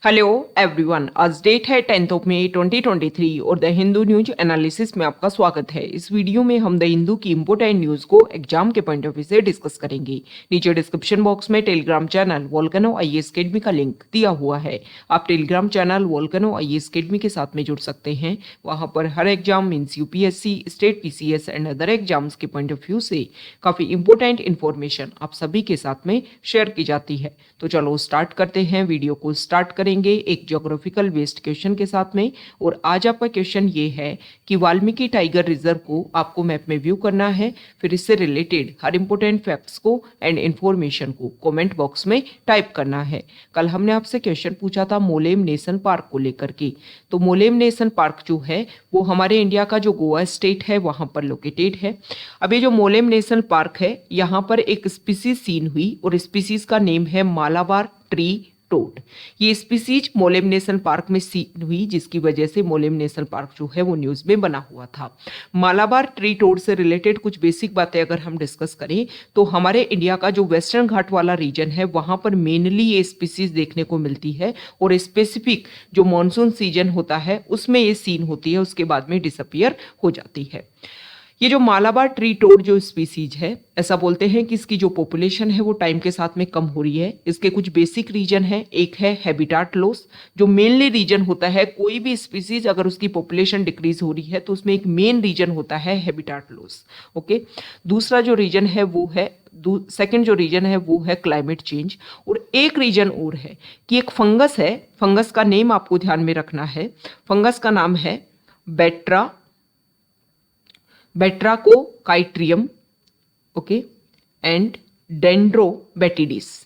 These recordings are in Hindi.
हेलो एवरीवन, आज डेट है 10 मई 2023 और द हिंदू न्यूज एनालिसिस में आपका स्वागत है। इस वीडियो में हम द हिंदू की इंपोर्टेंट न्यूज को एग्जाम के पॉइंट ऑफ व्यू से डिस्कस करेंगे। नीचे डिस्क्रिप्शन बॉक्स में telegram channel volcano IAS academy का लिंक दिया हुआ है। आप telegram channel volcano IAS academy के साथ में जुड़ सकते हैं। वहां पर हर exam means UPSC, state PCS and other exams के पॉइंट ऑफ व्यू से काफी इंपोर्टेंट इन्फॉर्मेशन आप सभी के साथ में शेयर की जाती है। तो चलो स्टार्ट करते हैं। वीडियो को स्टार्ट करेंगे एक ज्योग्राफिकल बेस्ड क्वेश्चन के साथ में। और आज आपका क्वेश्चन ये है कि वाल्मीकि टाइगर रिजर्व को आपको मैप में व्यू करना है, फिर इससे रिलेटेड हर इंपोर्टेंट फैक्ट्स को एंड इंफॉर्मेशन को कमेंट बॉक्स में टाइप करना है। कल हमने आपसे क्वेश्चन पूछा था मोलेम नेशनल पार्क को लेकर के। तो मोलेम नेशनल पार्क जो है वो हमारे इंडिया का जो गोवा स्टेट है वहां पर लोकेटेड है। अब ये जो मोलेम नेशनल पार्क है यहाँ पर एक स्पीसीज सीन हुई और स्पीसीज का नेम है मालाबार ट्री टोड। ये स्पीसीज मोलेम नेशनल पार्क में सीन हुई, जिसकी वजह से मोलेम नेशनल पार्क जो है वो न्यूज में बना हुआ था। मालाबार ट्री टोड से रिलेटेड कुछ बेसिक बातें अगर हम डिस्कस करें तो हमारे इंडिया का जो वेस्टर्न घाट वाला रीजन है वहां पर मेनली ये स्पीसीज देखने को मिलती है और स्पेसिफिक जो मॉनसून सीजन होता है उसमें ये सीन होती है, उसके बाद में डिसअपियर हो जाती है। ये जो मालाबार ट्री टोड जो स्पीसीज है, ऐसा बोलते हैं कि इसकी जो पॉपुलेशन है वो टाइम के साथ में कम हो रही है। इसके कुछ बेसिक रीजन है। एक है हैबिटाट लॉस, जो मेनली रीजन होता है कोई भी स्पीसीज अगर उसकी पॉपुलेशन डिक्रीज हो रही है तो उसमें एक मेन रीजन होता है हैबिटाट लॉस। ओके, दूसरा जो रीजन है वो है सेकंड जो रीजन है वो है क्लाइमेट चेंज। और एक रीजन और है कि एक फंगस है, फंगस का नेम आपको ध्यान में रखना है। फंगस का नाम है बेट्राकोकाइट्रियम, ओके, एंड डेंड्रोबेटिडिस।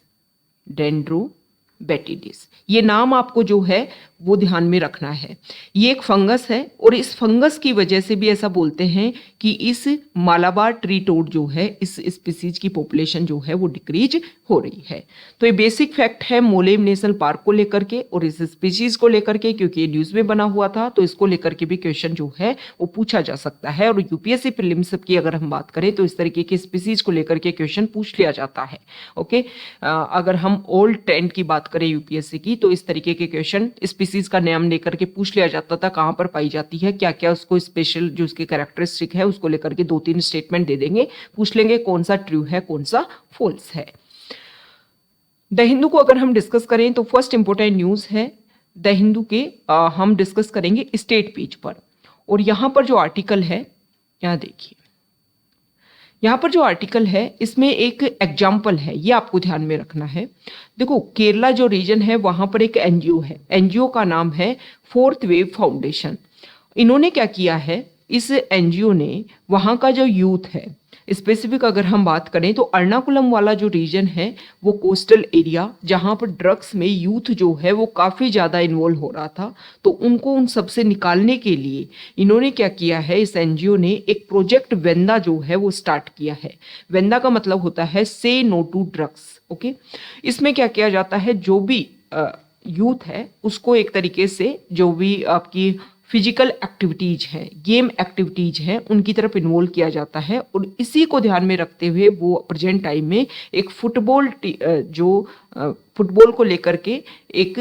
ये नाम आपको जो है वो ध्यान में रखना है। ये एक फंगस है और इस फंगस की वजह से भी ऐसा बोलते हैं कि इस मालाबार ट्री टोड जो है इस स्पीसीज की पॉपुलेशन जो है वो डिक्रीज हो रही है। तो ये बेसिक फैक्ट है मोलेम नेशनल पार्क को लेकर के और इस स्पीसीज को लेकर के, क्योंकि ये न्यूज में बना हुआ था तो इसको लेकर के भी क्वेश्चन जो है वो पूछा जा सकता है। और यूपीएससी प्रीलिम्स की अगर हम बात करें तो इस तरीके के स्पीसीज को लेकर के क्वेश्चन पूछ लिया जाता है। ओके, अगर हम ओल्ड ट्रेंड की बात करें यूपीएससी की तो इस तरीके के क्वेश्चन स्पीसीज का नाम लेकर के पूछ लिया जाता था, कहां पर पाई जाती है, क्या क्या उसको स्पेशल जो उसकी कैरेक्टरिस्टिक है उसको लेकर के 2-3 स्टेटमेंट दे देंगे, पूछ लेंगे कौन सा ट्रू है कौन सा फॉल्स है। द हिंदू को अगर हम डिस्कस करें तो फर्स्ट इंपोर्टेंट न्यूज है द हिंदू के, हम डिस्कस करेंगे स्टेट पेज पर। और यहां पर जो आर्टिकल है, यहां देखिए, यहाँ पर जो आर्टिकल है इसमें एक एग्जाम्पल है, ये आपको ध्यान में रखना है। देखो, केरला जो रीजन है वहां पर एक एनजीओ है, एनजीओ का नाम है फोर्थ वेव फाउंडेशन। इन्होंने क्या किया है, इस एनजीओ ने वहां का जो यूथ है, स्पेसिफिक अगर हम बात करें तो अर्नाकुलम वाला जो रीजन है वो कोस्टल एरिया जहां पर ड्रग्स में यूथ जो है वो काफ़ी ज़्यादा इन्वॉल्व हो रहा था, तो उनको उन सब से निकालने के लिए इन्होंने क्या किया है, इस एनजीओ ने एक प्रोजेक्ट वेंदा जो है वो स्टार्ट किया है। वेंदा का मतलब होता है से नो टू ड्रग्स। ओके, इसमें क्या किया जाता है, जो भी यूथ है उसको एक तरीके से जो भी आपकी फिजिकल एक्टिविटीज हैं, गेम एक्टिविटीज हैं, उनकी तरफ इन्वॉल्व किया जाता है। और इसी को ध्यान में रखते हुए वो प्रेजेंट टाइम में एक फुटबॉल को लेकर के एक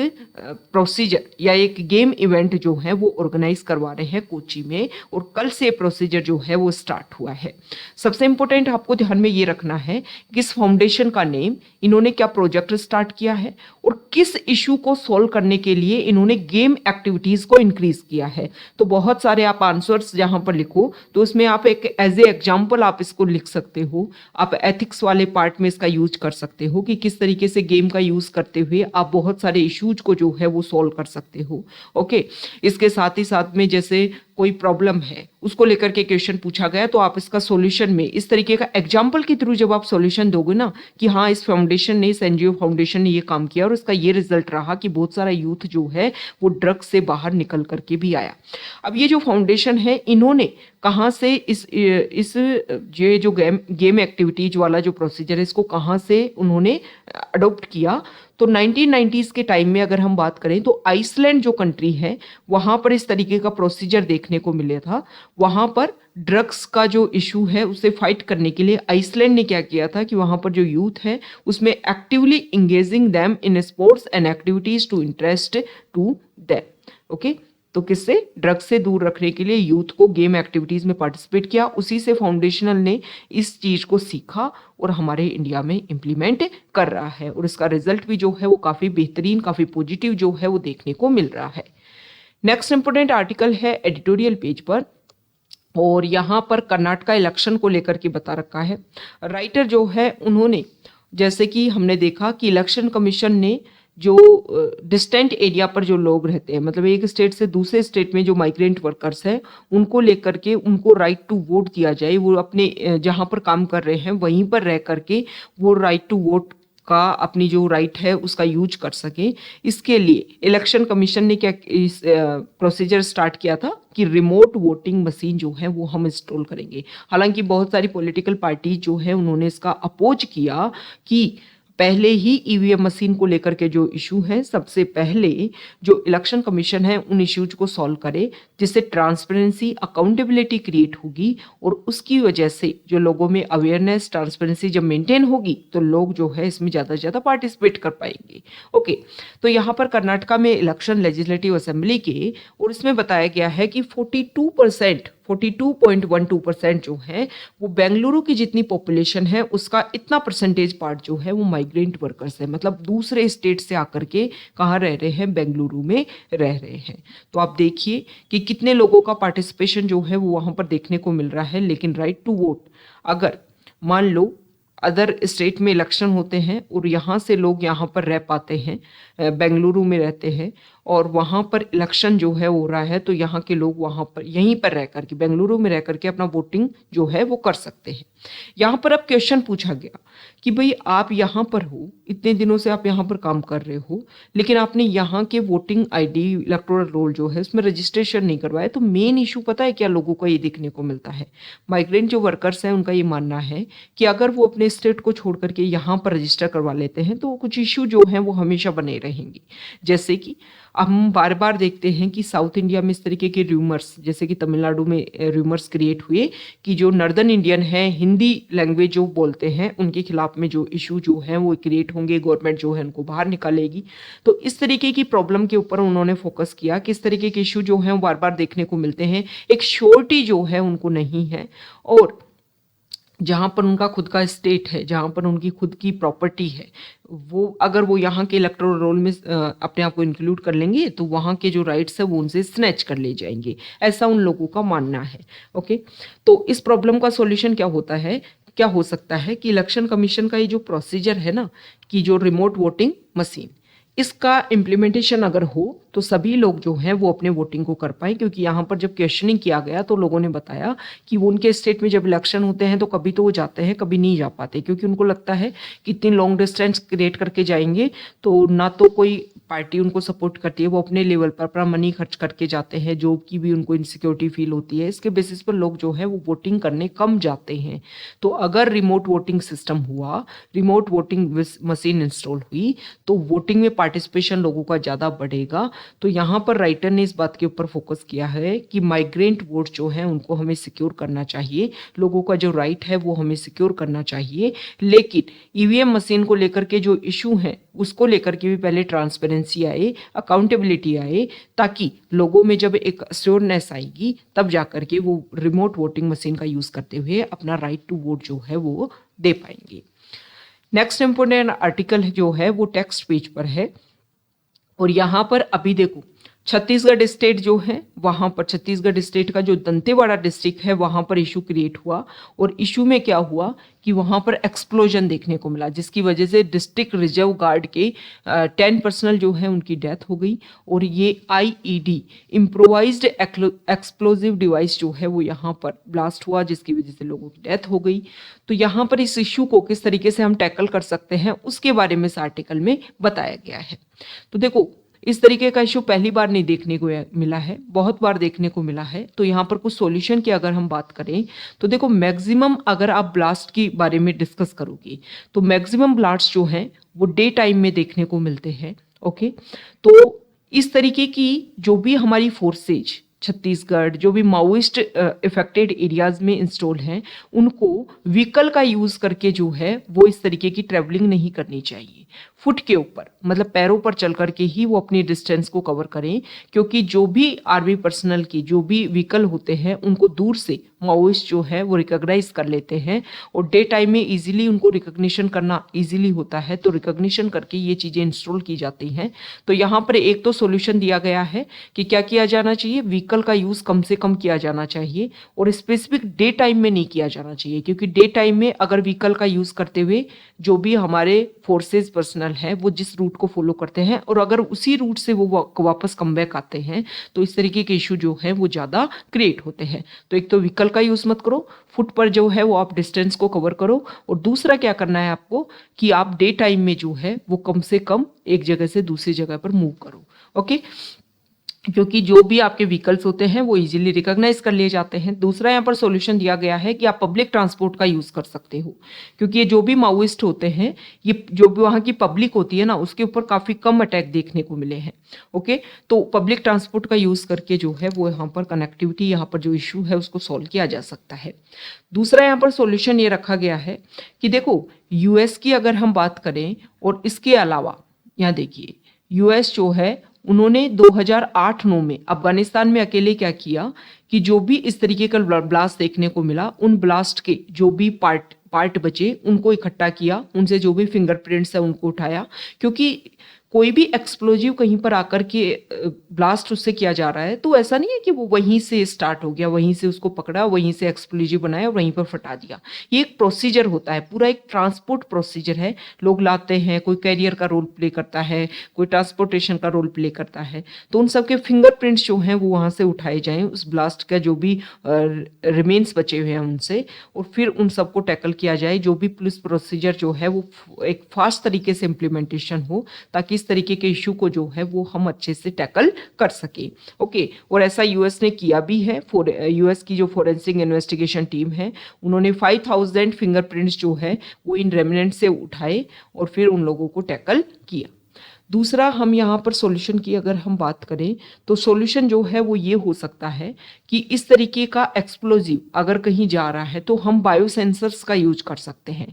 प्रोसीजर या एक गेम इवेंट जो है वो ऑर्गेनाइज करवा रहे हैं कोची में, और कल से प्रोसीजर जो है वो स्टार्ट हुआ है। सबसे इंपॉर्टेंट आपको ध्यान में ये रखना है कि इस फाउंडेशन का नेम, इन्होंने क्या प्रोजेक्ट स्टार्ट किया है और किस इशू को सॉल्व करने के लिए इन्होंने गेम एक्टिविटीज को इंक्रीज किया है। तो बहुत सारे आप आंसर्स जहां पर लिखो तो उसमें आप एक एज ए एग्जाम्पल आप इसको लिख सकते हो। आप एथिक्स वाले पार्ट में इसका यूज कर सकते हो कि किस तरीके से गेम का यूज करते हुए आप बहुत सारे इश्यूज को जो है वो सॉल्व कर सकते हो। ओके, इसके साथ ही साथ में जैसे कोई प्रॉब्लम है उसको लेकर के क्वेश्चन पूछा गया तो आप इसका सॉल्यूशन में इस तरीके का एग्जाम्पल के थ्रू जब आप सॉल्यूशन दोगे ना कि हाँ इस फाउंडेशन ने, इस एनजीओ फाउंडेशन ने ये काम किया और इसका ये रिजल्ट रहा कि बहुत सारा यूथ जो है वो ड्रग्स से बाहर निकल करके भी आया। अब ये जो फाउंडेशन है इन्होंने कहाँ से इस ये जो गेम एक्टिविटीज वाला जो प्रोसीजर है इसको कहाँ से उन्होंने अडॉप्ट किया। तो 1990s के टाइम में अगर हम बात करें तो आइसलैंड जो कंट्री है वहाँ पर इस तरीके का प्रोसीजर देखने को मिला था। वहाँ पर ड्रग्स का जो इशू है उसे फाइट करने के लिए आइसलैंड ने क्या किया था कि वहाँ पर जो यूथ है उसमें actively engaging them in sports and activities to interest to them. Okay, तो किससे, ड्रग्स से दूर रखने के लिए यूथ को गेम एक्टिविटीज में पार्टिसिपेट किया। उसी से फाउंडेशनल ने इस चीज को सीखा और हमारे इंडिया में इम्प्लीमेंट कर रहा है और इसका रिजल्ट भी जो है वो काफी बेहतरीन, काफी पॉजिटिव जो है वो देखने को मिल रहा है। नेक्स्ट इंपोर्टेंट आर्टिकल है एडिटोरियल पेज पर और यहाँ पर कर्नाटका इलेक्शन को लेकर के बता रखा है। राइटर जो है उन्होंने, जैसे कि हमने देखा कि इलेक्शन कमीशन ने जो डिस्टेंट एरिया पर जो लोग रहते हैं, मतलब एक स्टेट से दूसरे स्टेट में जो माइग्रेंट वर्कर्स हैं उनको लेकर के उनको राइट टू वोट दिया जाए। वो अपने जहाँ पर काम कर रहे हैं वहीं पर रह करके वो राइट टू वोट का अपनी जो राइट है उसका यूज कर सके। इसके लिए इलेक्शन कमीशन ने क्या इस प्रोसीजर स्टार्ट किया था कि रिमोट वोटिंग मशीन जो है वो हम इंस्टॉल करेंगे। हालांकि बहुत सारी पॉलिटिकल पार्टी जो है उन्होंने इसका अपोज किया कि पहले ही ईवीएम मशीन को लेकर के जो इशू है, सबसे पहले जो इलेक्शन कमीशन है उन इश्यूज को सॉल्व करे जिससे ट्रांसपेरेंसी, अकाउंटेबिलिटी क्रिएट होगी और उसकी वजह से जो लोगों में अवेयरनेस, ट्रांसपेरेंसी जब मेंटेन होगी तो लोग जो है इसमें ज़्यादा से ज़्यादा पार्टिसिपेट कर पाएंगे। ओके, तो यहाँ पर कर्नाटका में इलेक्शन लेजिस्लेटिव असेंबली के और इसमें बताया गया है कि 42.12% जो है वो बेंगलुरु की जितनी पॉपुलेशन है उसका इतना परसेंटेज पार्ट जो है वो माइग्रेंट वर्कर्स है, मतलब दूसरे स्टेट से आकर के कहाँ रह रहे हैं, बेंगलुरु में रह रहे हैं। तो आप देखिए कि कितने लोगों का पार्टिसिपेशन जो है वो वहाँ पर देखने को मिल रहा है। लेकिन राइट टू वोट, अगर मान लो अदर स्टेट में इलेक्शन होते हैं और यहाँ से लोग यहाँ पर रह पाते हैं, बेंगलुरु में रहते हैं और वहाँ पर इलेक्शन जो है हो रहा है, तो यहाँ के लोग वहाँ पर यहीं पर रह करके, बेंगलुरु में रह करके अपना वोटिंग जो है वो कर सकते हैं। यहाँ पर अब क्वेश्चन पूछा गया कि भाई आप यहाँ पर हो, इतने दिनों से आप यहाँ पर काम कर रहे हो, लेकिन आपने यहाँ के वोटिंग आईडी, इलेक्टोरल रोल जो है उसमें रजिस्ट्रेशन नहीं करवाया। तो मेन इशू पता है क्या लोगों को ये देखने को मिलता है, माइग्रेंट जो वर्कर्स हैं उनका ये मानना है कि अगर वो अपने स्टेट को छोड़ करके यहाँ पर रजिस्टर करवा लेते हैं तो कुछ इशू जो हैं वो हमेशा बने रहेंगे। जैसे कि हम बार बार देखते हैं कि साउथ इंडिया में इस तरीके के रूमर्स, जैसे कि तमिलनाडु में रूमर्स क्रिएट हुए कि जो नॉर्दर्न इंडियन है, हिंदी लैंग्वेज जो बोलते हैं, उनके खिलाफ में जो इशू जो है वो क्रिएट होंगे, गवर्नमेंट जो है उनको बाहर निकालेगी। तो इस तरीके की प्रॉब्लम के ऊपर उन्होंने फोकस किया कि इस तरीके के इशू जो हैं वो बार बार देखने को मिलते हैं। एक श्योरिटी जो है उनको नहीं है और जहाँ पर उनका खुद का स्टेट है, जहाँ पर उनकी खुद की प्रॉपर्टी है, वो अगर वो यहाँ के इलेक्टोरल रोल में अपने आप को इंक्लूड कर लेंगे तो वहाँ के जो राइट्स है वो उनसे स्नैच कर ले जाएंगे, ऐसा उन लोगों का मानना है। ओके, तो इस प्रॉब्लम का सॉल्यूशन क्या होता है, क्या हो सकता है कि इलेक्शन कमीशन का ये जो प्रोसीजर है ना, कि जो रिमोट वोटिंग मशीन, इसका इम्प्लीमेंटेशन अगर हो तो सभी लोग जो हैं वो अपने वोटिंग को कर पाए। क्योंकि यहाँ पर जब क्वेश्चनिंग किया गया तो लोगों ने बताया कि वो उनके स्टेट में जब इलेक्शन होते हैं तो कभी तो वो जाते हैं, कभी नहीं जा पाते, क्योंकि उनको लगता है कि इतनी लॉन्ग डिस्टेंस क्रिएट करके जाएंगे तो ना तो कोई पार्टी उनको सपोर्ट करती है, वो अपने लेवल पर अपना मनी खर्च करके जाते हैं, जॉब की भी उनको इनसिक्योरिटी फील होती है। इसके बेसिस पर लोग जो है वो वोटिंग करने कम जाते हैं। तो अगर रिमोट वोटिंग सिस्टम हुआ, रिमोट वोटिंग मशीन इंस्टॉल हुई तो वोटिंग में पार्टिसिपेशन लोगों का ज़्यादा बढ़ेगा। तो यहाँ पर राइटर ने इस बात के ऊपर फोकस किया है कि माइग्रेंट वोट जो है उनको हमें सिक्योर करना चाहिए, लोगों का जो राइट है वो हमें सिक्योर करना चाहिए। लेकिन ईवीएम मशीन को लेकर के जो इशू है उसको लेकर के भी पहले ट्रांसपेरेंसी आए, अकाउंटेबिलिटी आए, ताकि लोगों में जब एक श्योरनेस आएगी तब जाकर के वो रिमोट वोटिंग मशीन का यूज़ करते हुए अपना राइट टू वोट जो है वो दे पाएंगे। नेक्स्ट इंपोर्टेंट आर्टिकल जो है वो टेक्स्ट पेज पर है और यहाँ पर अभी देखो छत्तीसगढ़ स्टेट जो है, वहाँ पर छत्तीसगढ़ स्टेट का जो दंतेवाड़ा डिस्ट्रिक्ट है वहाँ पर इशू क्रिएट हुआ और इशू में क्या हुआ कि वहाँ पर एक्सप्लोजन देखने को मिला, जिसकी वजह से डिस्ट्रिक्ट रिजर्व गार्ड के 10 पर्सनल जो है उनकी डेथ हो गई। और ये आईईडी, इम्प्रोवाइज्ड एक्सप्लोजिव डिवाइस जो है वो यहाँ पर ब्लास्ट हुआ, जिसकी वजह से लोगों की डेथ हो गई। तो यहाँ पर इस इशू को किस तरीके से हम टैकल कर सकते हैं उसके बारे में इस आर्टिकल में बताया गया है। तो देखो, इस तरीके का इशू पहली बार नहीं देखने को मिला है, बहुत बार देखने को मिला है। तो यहाँ पर कुछ सॉल्यूशन की अगर हम बात करें तो देखो, मैक्सिमम अगर आप ब्लास्ट की बारे में डिस्कस करोगे तो मैक्सिमम ब्लास्ट जो हैं वो डे टाइम में देखने को मिलते हैं। ओके, तो इस तरीके की जो भी हमारी फोर्सेज छत्तीसगढ़, जो भी माओइस्ट इफेक्टेड एरियाज में इंस्टॉल हैं, उनको व्हीकल का यूज करके जो है वो इस तरीके की ट्रेवलिंग नहीं करनी चाहिए। फुट के ऊपर, मतलब पैरों पर चल करके ही वो अपनी डिस्टेंस को कवर करें, क्योंकि जो भी आर्मी पर्सनल की जो भी व्हीकल होते हैं उनको दूर से माओइस्ट जो है वो रिकॉग्नाइज कर लेते हैं, और डे टाइम में इजीली उनको रिकॉग्निशन करना इजीली होता है, तो रिकॉग्निशन करके ये चीज़ें इंस्टॉल की जाती हैं। तो यहाँ पर एक तो सॉल्यूशन दिया गया है कि क्या किया जाना चाहिए, व्हीकल का यूज़ कम से कम किया जाना चाहिए, और स्पेसिफिक डे टाइम में नहीं किया जाना चाहिए, क्योंकि डे टाइम में अगर व्हीकल का यूज़ करते हुए जो भी हमारे फोर्सेज पर्सनल है वो जिस रूट को फॉलो करते हैं और अगर उसी रूट से वो वापस कम बैक आते हैं, तो इस तरीके के इशू जो है वो ज़्यादा क्रिएट होते हैं। तो एक तो व्हीकल का यूज़ मत करो, फुट पर जो है वो आप डिस्टेंस को कवर करो, और दूसरा क्या करना है आपको कि आप डे टाइम में जो है वो कम से कम एक जगह से दूसरी जगह पर मूव करो। ओके, क्योंकि जो भी आपके व्हीकल्स होते हैं वो इजीली रिकॉग्नाइज कर लिए जाते हैं। दूसरा यहाँ पर सॉल्यूशन दिया गया है कि आप पब्लिक ट्रांसपोर्ट का यूज़ कर सकते हो, क्योंकि ये जो भी माओइस्ट होते हैं, ये जो भी वहाँ की पब्लिक होती है ना, उसके ऊपर काफ़ी कम अटैक देखने को मिले हैं। ओके, तो पब्लिक ट्रांसपोर्ट का यूज़ करके जो है वो यहाँ पर कनेक्टिविटी, यहाँ पर जो इशू है उसको सॉल्व किया जा सकता है। दूसरा यहाँ पर सॉल्यूशन ये रखा गया है कि देखो, यूएस की अगर हम बात करें, और इसके अलावा यहाँ देखिए, यूएस जो है उन्होंने 2008-9 में अफगानिस्तान में अकेले क्या किया कि जो भी इस तरीके का ब्लास्ट देखने को मिला, उन ब्लास्ट के जो भी पार्ट बचे उनको इकट्ठा किया, उनसे जो भी फिंगरप्रिंट्स है उनको उठाया, क्योंकि कोई भी एक्सप्लोजिव कहीं पर आकर के ब्लास्ट उससे किया जा रहा है, तो ऐसा नहीं है कि वो वहीं से स्टार्ट हो गया, वहीं से उसको पकड़ा, वहीं से एक्सप्लोजिव बनाया और वहीं पर फटा दिया। ये एक प्रोसीजर होता है, पूरा एक ट्रांसपोर्ट प्रोसीजर है। लोग लाते हैं, कोई कैरियर का रोल प्ले करता है, कोई ट्रांसपोर्टेशन का रोल प्ले करता है, तो उन सबके फिंगरप्रिंट्स जो हैं वो वहाँ से उठाए जाएं, उस ब्लास्ट का जो भी रिमेन्स बचे हुए हैं उनसे, और फिर उन सबको टैकल किया जाए। जो भी पुलिस प्रोसीजर जो है वो एक फास्ट तरीके से इम्प्लीमेंटेशन हो, ताकि इस तरीके के इशू को जो है वो हम अच्छे से टैकल कर सके। ओके, और ऐसा यूएस ने किया भी है। यूएस की जो फोरेंसिक इन्वेस्टिगेशन टीम है, उन्होंने 5000 फिंगरप्रिंट्स जो है वो इन रेमिनेंट से उठाए और फिर उन लोगों को टैकल किया। दूसरा, हम यहाँ पर सॉल्यूशन की अगर हम बात करें तो सॉल्यूशन जो है वो ये हो सकता है कि इस तरीके का एक्सप्लोजिव अगर कहीं जा रहा है तो हम बायोसेंसर्स का यूज कर सकते हैं।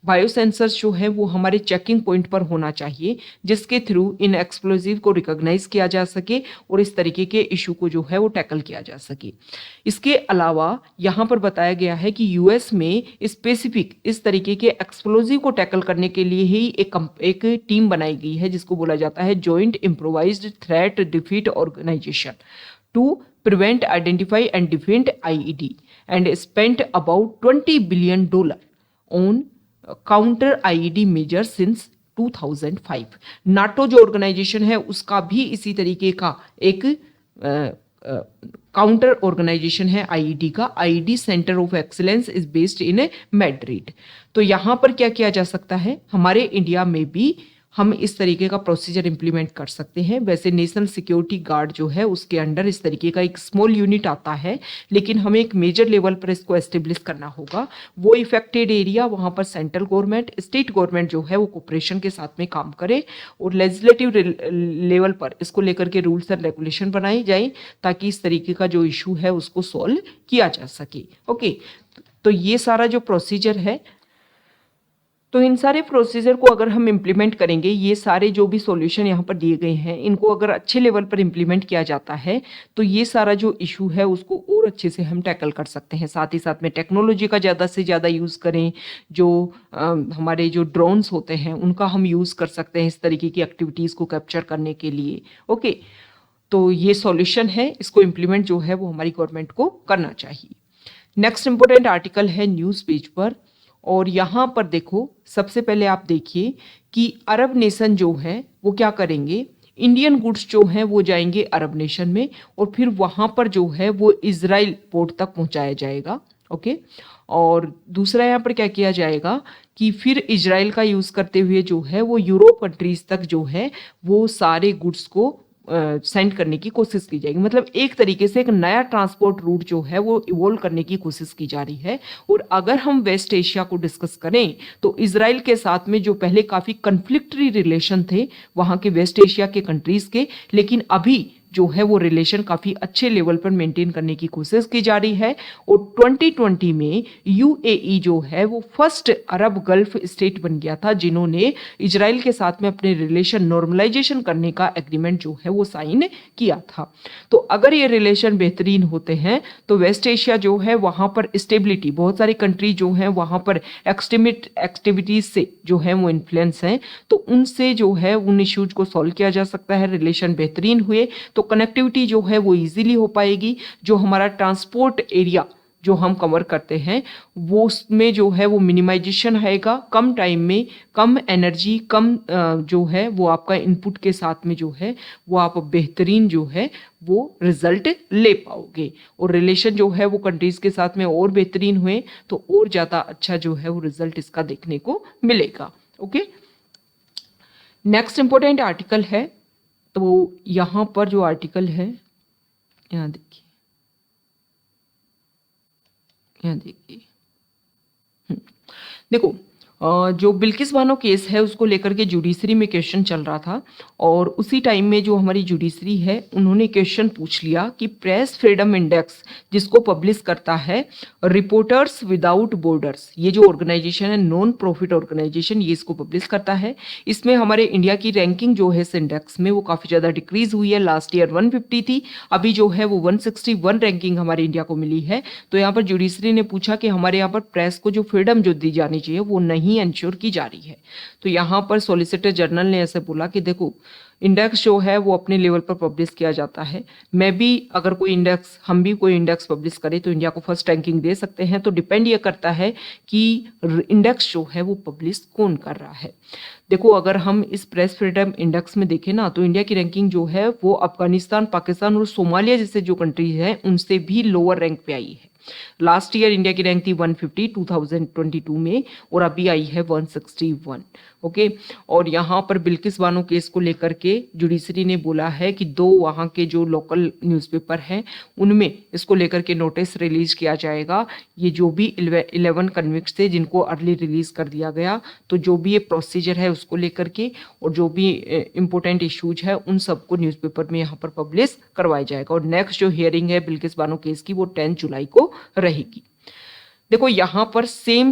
बायोसेंसर्स जो है वो हमारे चेकिंग पॉइंट पर होना चाहिए, जिसके थ्रू इन एक्सप्लोजिव को रिकॉग्नाइज किया जा सके और इस तरीके के इशू को जो है वो टैकल किया जा सके। इसके अलावा यहाँ पर बताया गया है कि यूएस में स्पेसिफिक इस तरीके के एक्सप्लोजिव को टैकल करने के लिए ही एक टीम बनाई गई है, जिसको बोला जाता है joint improvised threat defeat organisation to prevent, identify and defend IED, and spent about $20 billion on counter IED major since 2005। NATO जो ऑर्गेनाइजेशन है उसका भी इसी तरीके का एक काउंटर ऑर्गेनाइजेशन है IED का। IED centre of excellence is based in Madrid. तो यहाँ पर क्या किया जा सकता है, हमारे इंडिया में भी हम इस तरीके का प्रोसीजर इंप्लीमेंट कर सकते हैं। वैसे नेशनल सिक्योरिटी गार्ड जो है उसके अंडर इस तरीके का एक स्मॉल यूनिट आता है, लेकिन हमें एक मेजर लेवल पर इसको एस्टेब्लिश करना होगा। वो इफेक्टेड एरिया, वहाँ पर सेंट्रल गवर्नमेंट, स्टेट गवर्नमेंट जो है वो कोऑपरेशन के साथ में काम करे और लेजिस्लेटिव लेवल पर इसको लेकर के रूल्स एंड रेगुलेशन बनाई जाए, ताकि इस तरीके का जो इशू है उसको सॉल्व किया जा सके। ओके, तो ये सारा जो प्रोसीजर है, तो इन सारे प्रोसीजर को अगर हम इम्प्लीमेंट करेंगे, ये सारे जो भी सॉल्यूशन यहाँ पर दिए गए हैं, इनको अगर अच्छे लेवल पर इम्प्लीमेंट किया जाता है तो ये सारा जो इशू है उसको और अच्छे से हम टैकल कर सकते हैं। साथ ही साथ में टेक्नोलॉजी का ज़्यादा से ज़्यादा यूज़ करें। जो हमारे जो ड्रोन्स होते हैं उनका हम यूज़ कर सकते हैं इस तरीके की एक्टिविटीज़ को कैप्चर करने के लिए। ओके, तो ये सॉल्यूशन है, इसको इम्प्लीमेंट जो है वो हमारी गवर्नमेंट को करना चाहिए। नेक्स्ट इंपॉर्टेंट आर्टिकल है न्यूज़ पेज पर, और यहाँ पर देखो, सबसे पहले आप देखिए कि अरब नेशन जो है वो क्या करेंगे, इंडियन गुड्स जो हैं वो जाएंगे अरब नेशन में और फिर वहाँ पर जो है वो इजराइल पोर्ट तक पहुँचाया जाएगा। ओके, और दूसरा यहाँ पर क्या किया जाएगा कि फिर इजराइल का यूज़ करते हुए जो है वो यूरोप कंट्रीज तक जो है वो सारे गुड्स को सेंड करने की कोशिश की जाएगी। मतलब एक तरीके से एक नया ट्रांसपोर्ट रूट जो है वो इवोल्व करने की कोशिश की जा रही है। और अगर हम वेस्ट एशिया को डिस्कस करें तो इजराइल के साथ में जो पहले काफ़ी कन्फ्लिक्टरी रिलेशन थे वहाँ के वेस्ट एशिया के कंट्रीज़ के, लेकिन अभी जो है वो रिलेशन काफ़ी अच्छे लेवल पर मेंटेन करने की कोशिश की जा रही है। और 2020 में यूएई जो है वो फर्स्ट अरब गल्फ स्टेट बन गया था जिन्होंने इजराइल के साथ में अपने रिलेशन नॉर्मलाइजेशन करने का एग्रीमेंट जो है वो साइन किया था। तो अगर ये रिलेशन बेहतरीन होते हैं तो वेस्ट एशिया जो है वहाँ पर स्टेबिलिटी, बहुत सारी कंट्री जो हैं वहाँ पर एक्सट्रीमिट एक्टिविटीज़ से जो है वो इन्फ्लुएंस हैं, तो उनसे जो है उन इश्यूज को सॉल्व किया जा सकता है। रिलेशन बेहतरीन हुए तो कनेक्टिविटी जो है वो इजीली हो पाएगी। जो हमारा ट्रांसपोर्ट एरिया जो हम कवर करते हैं वो उसमें जो है वो मिनिमाइजेशन आएगा, कम टाइम में कम एनर्जी कम जो है वो आपका इनपुट के साथ में जो है वो आप बेहतरीन जो है वो रिजल्ट ले पाओगे। और रिलेशन जो है वो कंट्रीज के साथ में और बेहतरीन हुए तो और ज़्यादा अच्छा जो है वो रिजल्ट इसका देखने को मिलेगा। ओके, नेक्स्ट इंपॉर्टेंट आर्टिकल है, तो यहाँ पर जो आर्टिकल है यहाँ देखिए, यहाँ देखिए देखो जो बिल्किस बानो केस है उसको लेकर के जुडिशरी में क्वेश्चन चल रहा था और उसी टाइम में जो हमारी जुडिशरी है उन्होंने क्वेश्चन पूछ लिया कि प्रेस फ्रीडम इंडेक्स जिसको पब्लिश करता है रिपोर्टर्स विदाउट बॉर्डर्स, ये जो ऑर्गेनाइजेशन है नॉन प्रॉफिट ऑर्गेनाइजेशन, ये इसको पब्लिश करता है। इसमें हमारे इंडिया की रैंकिंग जो है इस इंडेक्स में वो काफ़ी ज़्यादा डिक्रीज हुई है। लास्ट ईयर 150 थी, अभी जो है वो 161 रैंकिंग हमारे इंडिया को मिली है। तो यहाँ पर जुडिशरी ने पूछा कि हमारे यहाँ पर प्रेस को जो फ्रीडम जो दी जानी चाहिए वो नहीं इंश्योर की जा रही है। तो यहाँ पर सॉलिसिटर जनरल ने ऐसे बोला कि देखो इंडेक्स जो है वो अपने लेवल पर पब्लिश किया जाता है, मैं भी अगर कोई इंडेक्स हम भी कोई इंडेक्स पब्लिश करें तो इंडिया को फर्स्ट रैंकिंग दे सकते हैं। तो डिपेंड ये करता है कि इंडेक्स जो है वो पब्लिश कौन कर रहा है। देखो अगर हम इस प्रेस फ्रीडम इंडेक्स में देखें ना तो इंडिया की रैंकिंग जो है वो अफगानिस्तान, पाकिस्तान और सोमालिया जैसे जो कंट्रीज हैं उनसे भी लोअर रैंक पे आई है। लास्ट ईयर इंडिया की रैंक थी 150 2022 में और अभी आई है 161। ओके, और यहाँ पर बिल्किस बानो केस को लेकर के जुडिशरी ने बोला है कि 2 वहाँ के जो लोकल न्यूज़पेपर हैं उनमें इसको लेकर के नोटिस रिलीज किया जाएगा। ये जो भी 11 कन्विक्ट्स थे जिनको अर्ली रिलीज कर दिया गया, तो जो भी ये प्रोसीजर है उसको लेकर के और जो भी इंपॉर्टेंट इश्यूज है उन सबको न्यूज़पेपर में यहाँ पर पब्लिश करवाया जाएगा। और नेक्स्ट जो हियरिंग है बिल्किस बानो केस की वो 10 जुलाई को रहेगी। देखो यहाँ पर सेम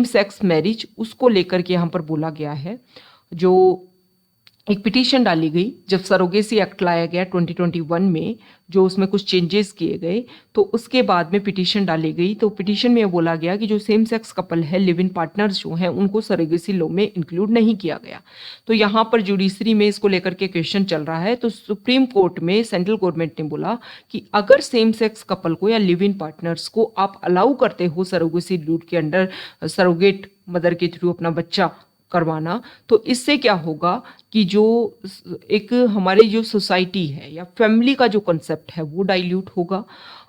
सेक्स मैरिज उसको लेकर के यहाँ पर बोला गया है। जो एक पिटीशन डाली गई जब सरोगेसी एक्ट लाया गया 2021 में, जो उसमें कुछ चेंजेस किए गए, तो उसके बाद में पिटीशन डाली गई। तो पिटीशन में बोला गया कि जो सेम सेक्स कपल है, लिव इन पार्टनर्स जो हैं, उनको सरोगेसी लॉ में इंक्लूड नहीं किया गया। तो यहाँ पर जुडिशरी में इसको लेकर के क्वेश्चन चल रहा है। तो सुप्रीम कोर्ट में सेंट्रल गवर्नमेंट ने बोला कि अगर सेम सेक्स कपल को या लिव इन पार्टनर्स को आप अलाउ करते हो सरोगेसी लॉ के अंडर सरोगेट मदर के थ्रू अपना बच्चा करवाना, तो इससे क्या होगा कि जो एक हमारी जो सोसाइटी है या फैमिली का जो कंसेप्ट है वो डाइल्यूट होगा।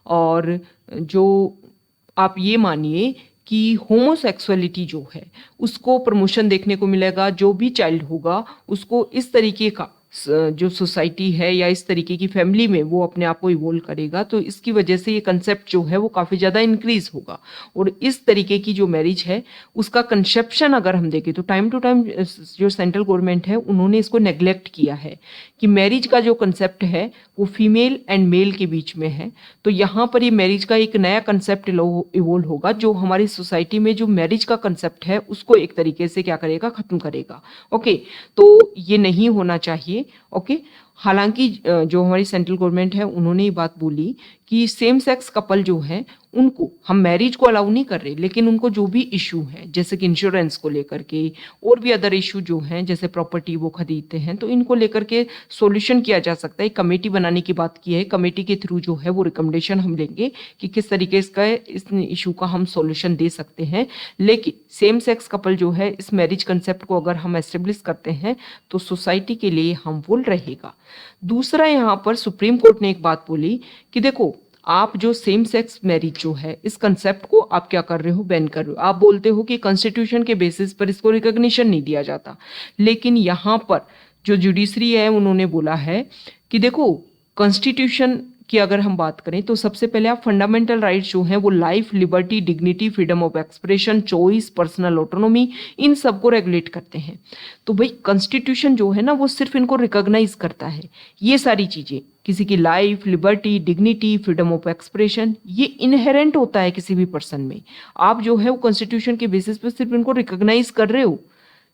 और जो आप ये मानिए कि होमोसेक्सुअलिटी जो है उसको प्रमोशन देखने को मिलेगा। जो भी चाइल्ड होगा उसको इस तरीके का जो सोसाइटी है या इस तरीके की फैमिली में वो अपने आप को इवोल्व करेगा। तो इसकी वजह से ये कंसेप्ट जो है वो काफ़ी ज़्यादा इंक्रीज होगा। और इस तरीके की जो मैरिज है उसका कंसेप्शन अगर हम देखें तो टाइम टू टाइम जो सेंट्रल गवर्नमेंट है उन्होंने इसको नेग्लेक्ट किया है कि मैरिज का जो कंसेप्ट है वो फीमेल एंड मेल के बीच में है। तो यहाँ पर ये मैरिज का एक नया कंसेप्ट इवोल्व होगा जो हमारी सोसाइटी में जो मैरिज का कंसेप्ट है उसको एक तरीके से क्या करेगा, खत्म करेगा। ओके, तो ये नहीं होना चाहिए। ओके, हालांकि जो हमारी सेंट्रल गवर्नमेंट है उन्होंने ये बात बोली कि सेम सेक्स कपल जो हैं उनको हम मैरिज को अलाउ नहीं कर रहे, लेकिन उनको जो भी इशू है जैसे कि इंश्योरेंस को लेकर के और भी अदर इशू जो हैं जैसे प्रॉपर्टी वो खरीदते हैं, तो इनको लेकर के सॉल्यूशन किया जा सकता है। कमेटी बनाने की बात की है, कमेटी के थ्रू जो है वो रिकमेंडेशन हम लेंगे कि किस तरीके का इस इशू का हम सॉल्यूशन दे सकते हैं। लेकिन सेम सेक्स कपल जो है इस मैरिज कंसेप्ट को अगर हम एस्टेब्लिश करते हैं तो सोसाइटी के लिए हार्मफुल रहेगा। दूसरा, यहाँ पर सुप्रीम कोर्ट ने एक बात बोली कि देखो आप जो सेम सेक्स मैरिज जो है इस कंसेप्ट को आप क्या कर रहे हो, बैन कर रहे हो। आप बोलते हो कि कॉन्स्टिट्यूशन के बेसिस पर इसको रिकॉग्निशन नहीं दिया जाता, लेकिन यहाँ पर जो जुडिशरी है उन्होंने बोला है कि देखो कॉन्स्टिट्यूशन की अगर हम बात करें तो सबसे पहले आप फंडामेंटल राइट्स जो हैं वो life, liberty, dignity, freedom of expression, choice, personal autonomy, इन सब को रेगुलेट करते हैं। तो भाई कॉन्स्टिट्यूशन जो है ना वो सिर्फ इनको रिकॉग्नाइज करता है। ये सारी चीजें, किसी की life, liberty, dignity, freedom of expression, ये इनहेरेंट होता है किसी भी पर्सन में। आप जो है वो कॉन्स्टिट्यूशन के बेसिस पे सिर्फ इनको रिकॉग्नाइज कर रहे हो।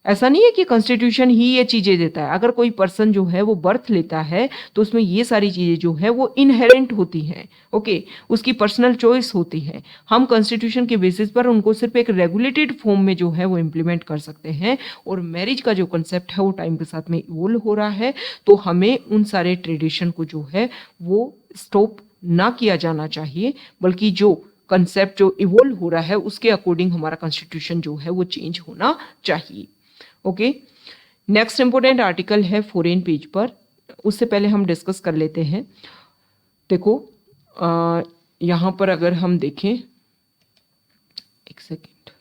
ऐसा नहीं है कि कॉन्स्टिट्यूशन ही ये चीजें देता है। अगर कोई पर्सन जो है वो बर्थ लेता है तो उसमें ये सारी चीजें जो है वो इनहेरेंट होती हैं। ओके, उसकी पर्सनल चॉइस होती है। हम कॉन्स्टिट्यूशन के बेसिस पर उनको सिर्फ एक रेगुलेटेड फॉर्म में जो है वो इम्प्लीमेंट कर सकते हैं। और मैरिज का जो कंसेप्ट है वो टाइम के साथ में इवोल्व हो रहा है, तो हमें उन सारे ट्रेडिशन को जो है वो स्टॉप ना किया जाना चाहिए, बल्कि जो कंसेप्ट जो इवोल्व हो रहा है उसके अकॉर्डिंग हमारा कॉन्स्टिट्यूशन जो है वो चेंज होना चाहिए। ओके, नेक्स्ट इंपोर्टेंट आर्टिकल है फॉरेन पेज पर। उससे पहले हम डिस्कस कर लेते हैं। देखो यहाँ पर अगर हम देखें, एक सेकेंड,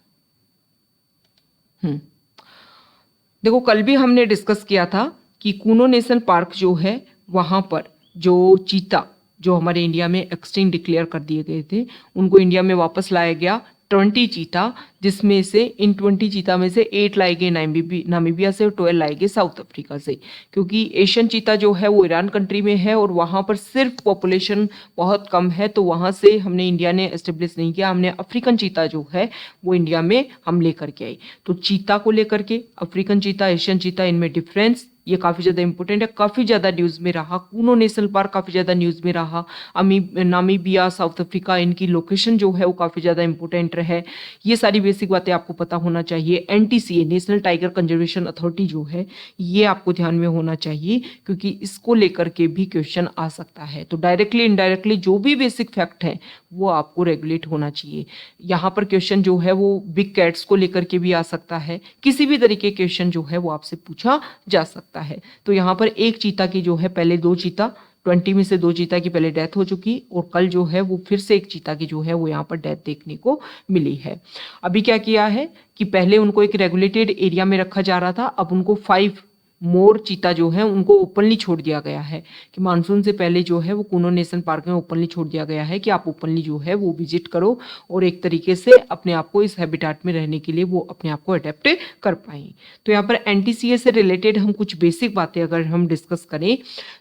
देखो कल भी हमने डिस्कस किया था कि कूनो नेशनल पार्क जो है वहाँ पर जो चीता जो हमारे इंडिया में एक्सटिंक्ट डिक्लेयर कर दिए गए थे उनको इंडिया में वापस लाया गया 20 चीता, जिसमें से इन 20 चीता में से 8 लाए गए नामीबिया से और 12 लाए गए साउथ अफ्रीका से, क्योंकि एशियन चीता जो है वो ईरान कंट्री में है और वहाँ पर सिर्फ पॉपुलेशन बहुत कम है, तो वहाँ से हमने इंडिया ने एस्टेब्लिश नहीं किया। हमने अफ्रीकन चीता जो है वो इंडिया में हम लेकर के आए। तो चीता को लेकर के अफ्रीकन चीता, एशियन चीता, इनमें डिफरेंस ये काफ़ी ज़्यादा इंपॉर्टेंट है, काफ़ी ज़्यादा न्यूज़ में रहा। कूनो नेशनल पार्क काफ़ी ज़्यादा न्यूज़ में रहा। नामीबिया, साउथ अफ्रीका, इनकी लोकेशन जो है वो काफ़ी ज़्यादा इंपॉर्टेंट रहे। ये सारी बेसिक बातें आपको पता होना चाहिए। NTCA, national tiger conservation authority जो है ये आपको ध्यान में होना चाहिए, क्योंकि इसको लेकर के भी क्वेश्चन आ सकता है। तो डायरेक्टली इनडायरेक्टली जो भी बेसिक फैक्ट है वो आपको रेगुलेट होना चाहिए। यहाँ पर क्वेश्चन जो है वो बिग कैट्स को लेकर के भी आ सकता है। किसी भी तरीके क्वेश्चन जो है वो आपसे पूछा जा सकता है। तो यहाँ पर एक चीता की जो है, पहले 2 चीता, 20 में से 2 चीता की पहले डेथ हो चुकी, और कल जो है वो फिर से एक चीता की जो है वो यहाँ पर डेथ देखने को मिली है। अभी क्या किया है कि पहले उनको एक रेगुलेटेड एरिया में रखा जा रहा था, अब उनको 5 मोर चीता जो है उनको ओपनली छोड़ दिया गया है कि मानसून से पहले जो है वो कूनो नेशनल पार्क में ओपनली छोड़ दिया गया है कि आप ओपनली जो है वो विजिट करो और एक तरीके से अपने आप को इस हैबिटेट में रहने के लिए वो अपने आप को अडेप्ट कर पाएं। तो यहाँ पर NTCA से रिलेटेड हम कुछ बेसिक बातें अगर हम डिस्कस करें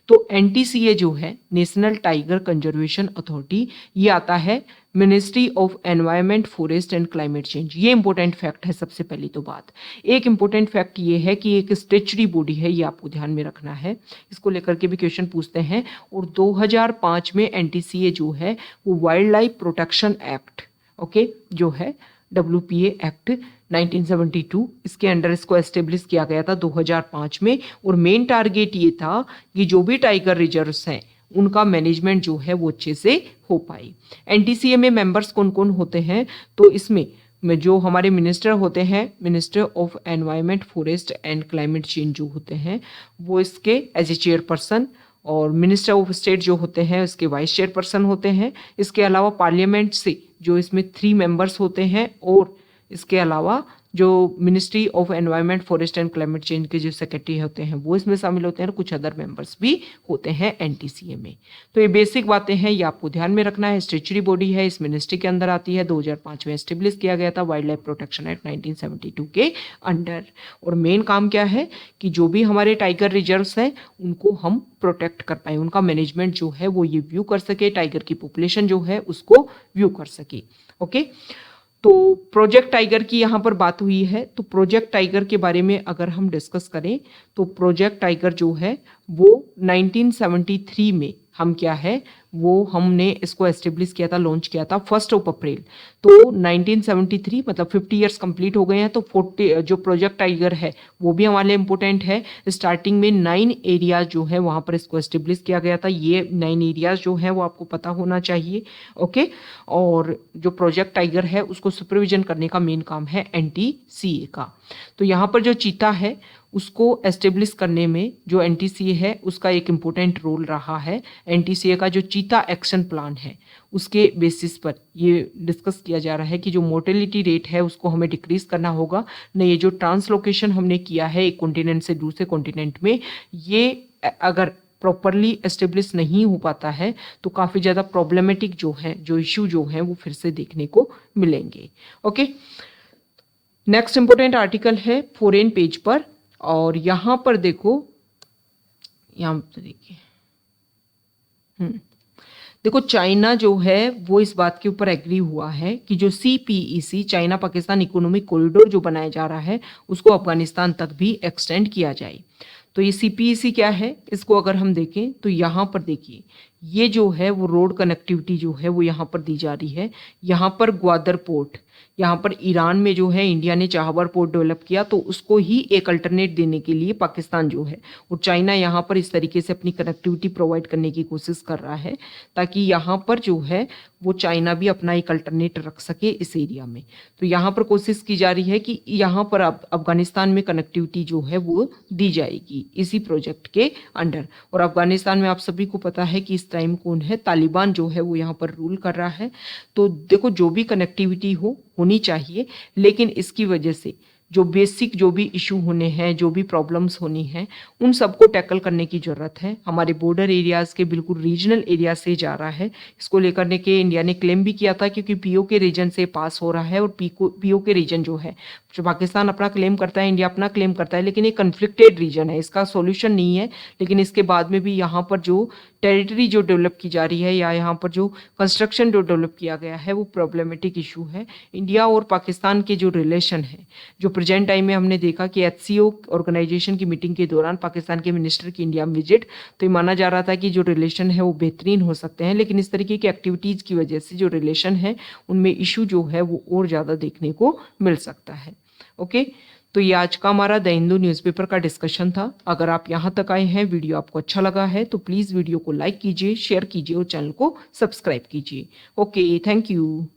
तो NTCA जो है नेशनल टाइगर कंजर्वेशन अथॉरिटी, ये आता है ministry of environment, forest and climate change. ये इंपॉर्टेंट फैक्ट है। सबसे पहली तो बात, एक इंपॉर्टेंट फैक्ट ये है कि एक स्टेचुरी बॉडी है, ये आपको ध्यान में रखना है। इसको लेकर के भी क्वेश्चन पूछते हैं। और 2005 में NTCA जो है वो wild life protection act, okay, जो है WPA एक्ट 1972, इसके अंडर इसको एस्टेब्लिश किया गया था 2005 में। और मेन टारगेट ये था कि जो भी टाइगर रिजर्व्स हैं उनका मैनेजमेंट जो है वो अच्छे से हो पाए। NTCA में मेंबर्स कौन कौन होते हैं, तो इसमें जो हमारे मिनिस्टर होते हैं, minister of environment, forest and climate change जो होते हैं वो इसके एज ए चेयरपर्सन, और मिनिस्टर ऑफ स्टेट जो होते हैं उसके वाइस चेयरपर्सन होते हैं। इसके अलावा पार्लियामेंट से जो इसमें 3 मेंबर्स होते हैं, और इसके अलावा जो ministry of environment, forest and climate change के जो सेक्रेटरी होते हैं वो इसमें शामिल होते हैं, और कुछ अदर मेंबर्स भी होते हैं NTCA में। तो ये बेसिक बातें हैं, ये आपको ध्यान में रखना है। स्टेचुरी बॉडी है, इस मिनिस्ट्री के अंदर आती है, 2005 में एस्टेब्लिश किया गया था वाइल्ड लाइफ प्रोटेक्शन एक्ट 1972 के अंडर। और मेन काम क्या है कि जो भी हमारे टाइगर रिजर्व्स हैं उनको हम प्रोटेक्ट कर पाए, उनका मैनेजमेंट जो है वो ये व्यू कर सके, टाइगर की पॉपुलेशन जो है उसको व्यू कर सके। ओके, तो प्रोजेक्ट टाइगर की यहाँ पर बात हुई है। तो प्रोजेक्ट टाइगर के बारे में अगर हम डिस्कस करें तो प्रोजेक्ट टाइगर जो है वो 1973 में हम क्या है वो हमने इसको एस्टेब्लिश किया था, लॉन्च किया था 1 अप्रैल। तो 1973 मतलब 50 ईयर्स कंप्लीट हो गए हैं। तो 40 जो प्रोजेक्ट टाइगर है वो भी हमारे लिए इम्पोर्टेंट है। स्टार्टिंग में 9 एरियाज जो है वहाँ पर इसको एस्टेब्लिश किया गया था। ये 9 एरियाज जो है वो आपको पता होना चाहिए। ओके, और जो प्रोजेक्ट टाइगर है उसको सुपरविजन करने का मेन काम है NTCA का। तो यहाँ पर जो चीता है उसको एस्टेब्लिश करने में जो एनटीसीए है उसका एक इम्पोर्टेंट रोल रहा है। एनटीसीए का जो चीता एक्शन प्लान है उसके बेसिस पर ये डिस्कस किया जा रहा है कि जो मोर्टेलिटी रेट है उसको हमें डिक्रीज करना होगा। न ये जो ट्रांसलोकेशन हमने किया है एक कॉन्टिनेंट से दूसरे कॉन्टिनेंट में, ये अगर प्रॉपरली एस्टेब्लिश नहीं हो पाता है तो काफ़ी ज़्यादा प्रॉब्लमेटिक जो है, जो इश्यू जो है वो फिर से देखने को मिलेंगे। ओके, नेक्स्ट इंपॉर्टेंट आर्टिकल है फॉरेन पेज पर, और यहाँ पर देखो, यहाँ पर देखिए, देखो चाइना जो है वो इस बात के ऊपर एग्री हुआ है कि जो CPEC China Pakistan economic corridor जो बनाया जा रहा है उसको अफगानिस्तान तक भी एक्सटेंड किया जाए। तो ये CPEC क्या है, इसको अगर हम देखें तो यहाँ पर देखिए ये जो है वो रोड कनेक्टिविटी जो है वो यहाँ पर दी जा रही है। यहाँ पर ग्वादर पोर्ट, यहाँ पर ईरान में जो है इंडिया ने चाहवर पोर्ट डेवलप किया तो उसको ही एक अल्टरनेट देने के लिए पाकिस्तान जो है और चाइना यहाँ पर इस तरीके से अपनी कनेक्टिविटी प्रोवाइड करने की कोशिश कर रहा है ताकि यहाँ पर जो है वो चाइना भी अपना एक अल्टरनेट रख सके इस एरिया में। तो यहाँ पर कोशिश की जा रही है कि यहाँ पर अफगानिस्तान में कनेक्टिविटी जो है वो दी जाएगी इसी प्रोजेक्ट के अंडर। और अफगानिस्तान में आप सभी को पता है कि इस टाइम कौन है, तालिबान जो है वो यहाँ पर रूल कर रहा है। तो देखो जो भी कनेक्टिविटी होनी चाहिए, लेकिन इसकी वजह से जो बेसिक जो भी इशू होने हैं, जो भी प्रॉब्लम्स होनी हैं, उन सबको टैकल करने की ज़रूरत है। हमारे बॉर्डर एरियाज़ के बिल्कुल रीजनल एरिया से जा रहा है। इसको लेकर के इंडिया ने क्लेम भी किया था क्योंकि PO के रीजन से पास हो रहा है और PO के रीजन जो है, जो पाकिस्तान अपना क्लेम करता है, इंडिया अपना क्लेम करता है, लेकिन ये कन्फ्लिक्टेड रीजन है, इसका सॉल्यूशन नहीं है। लेकिन इसके बाद में भी यहाँ पर जो टेरिटरी जो डेवलप की जा रही है या यहाँ पर जो कंस्ट्रक्शन जो डेवलप किया गया है वो प्रॉब्लमेटिक इशू है। इंडिया और पाकिस्तान के जो रिलेशन है, जो प्रेजेंट टाइम में हमने देखा कि HCO ऑर्गेनाइजेशन की मीटिंग के दौरान पाकिस्तान के मिनिस्टर की इंडिया विजिट, तो ये माना जा रहा था कि जो रिलेशन है वो बेहतरीन हो सकते हैं, लेकिन इस तरीके की एक्टिविटीज़ की वजह से जो रिलेशन है उनमें इशू जो है वो और ज़्यादा देखने को मिल सकता है। ओके, तो ये आज का हमारा द हिंदू न्यूज़पेपर का डिस्कशन था। अगर आप यहाँ तक आए हैं, वीडियो आपको अच्छा लगा है तो प्लीज़ वीडियो को लाइक कीजिए, शेयर कीजिए और चैनल को सब्सक्राइब कीजिए। Okay, thank you.